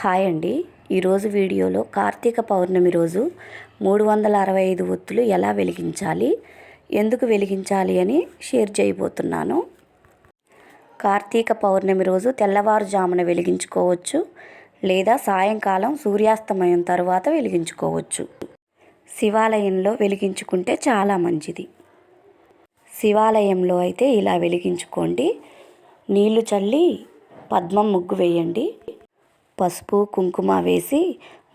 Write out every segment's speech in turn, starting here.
Hi అండి. ఈరోజు వీడియోలో కార్తీక పౌర్ణమి రోజు 365 ఒత్తులు ఎలా వెలిగించాలి, ఎందుకు వెలిగించాలి అని షేర్ చేయబోతున్నాను. కార్తీక పౌర్ణమి రోజు తెల్లవారుజామున వెలిగించుకోవచ్చు, లేదా సాయంకాలం సూర్యాస్తమయం తర్వాత వెలిగించుకోవచ్చు. శివాలయంలో వెలిగించుకుంటే చాలా మంచిది. శివాలయంలో అయితే ఇలా వెలిగించుకోండి. నీళ్లు చల్లి పద్మం ముగ్గు వేయండి. పసుపు కుంకుమ వేసి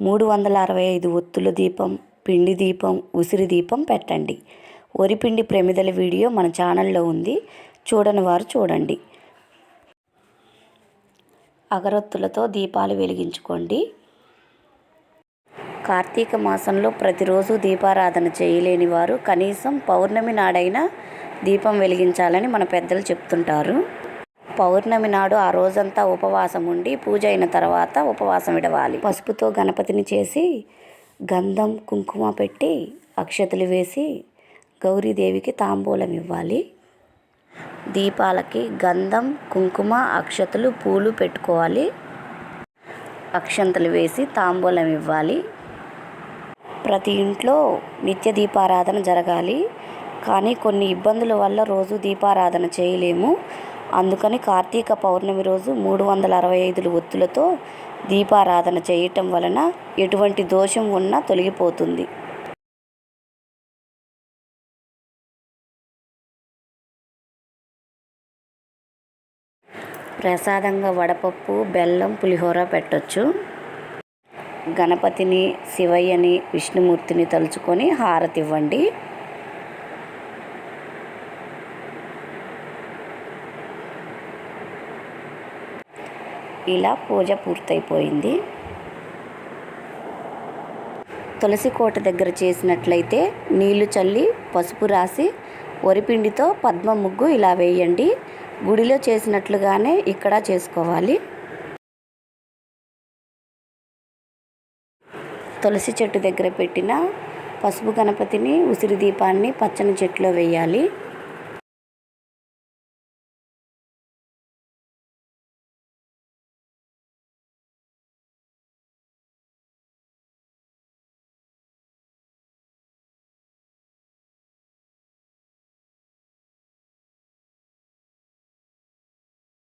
365 ఒత్తుల దీపం, పిండి దీపం, ఉసిరి దీపం పెట్టండి. వరిపిండి ప్రమిదల వీడియో మన ఛానల్లో ఉంది, చూడని వారు చూడండి. అగరొత్తులతో దీపాలు వెలిగించుకోండి. కార్తీక మాసంలో ప్రతిరోజు దీపారాధన చేయలేని వారు కనీసం పౌర్ణమి నాడైనా దీపం వెలిగించాలని మన పెద్దలు చెప్తుంటారు. పౌర్ణమి నాడు ఆ రోజంతా ఉపవాసం ఉండి పూజ అయిన తర్వాత ఉపవాసం విడవాలి. పసుపుతో గణపతిని చేసి గంధం కుంకుమ పెట్టి అక్షతలు వేసి గౌరీదేవికి తాంబూలం ఇవ్వాలి. దీపాలకి గంధం కుంకుమ అక్షతలు పూలు పెట్టుకోవాలి. అక్షంతలు వేసి తాంబూలం ఇవ్వాలి. ప్రతి ఇంట్లో నిత్య దీపారాధన జరగాలి. కానీ కొన్ని ఇబ్బందుల వల్ల రోజు దీపారాధన చేయలేము. అందుకని కార్తీక పౌర్ణమి రోజు 365 ఒత్తులతో దీపారాధన చేయటం వలన ఎటువంటి దోషం ఉన్నా తొలగిపోతుంది. ప్రసాదంగా వడపప్పు, బెల్లం, పులిహోర పెట్టొచ్చు. గణపతిని, శివయ్యని, విష్ణుమూర్తిని తలుచుకొని హారతి ఇవ్వండి. ఇలా పూజ పూర్తయిపోయింది. తులసి కోట దగ్గర చేసినట్లయితే నీళ్లు చల్లి పసుపు రాసి వరిపిండితో పద్మ ముగ్గు ఇలా వేయండి. గుడిలో చేసినట్లుగానే ఇక్కడ చేసుకోవాలి. తులసి చెట్టు దగ్గర పెట్టిన పసుపు గణపతిని, ఉసిరి దీపాన్ని పచ్చని చెట్టులో వేయాలి.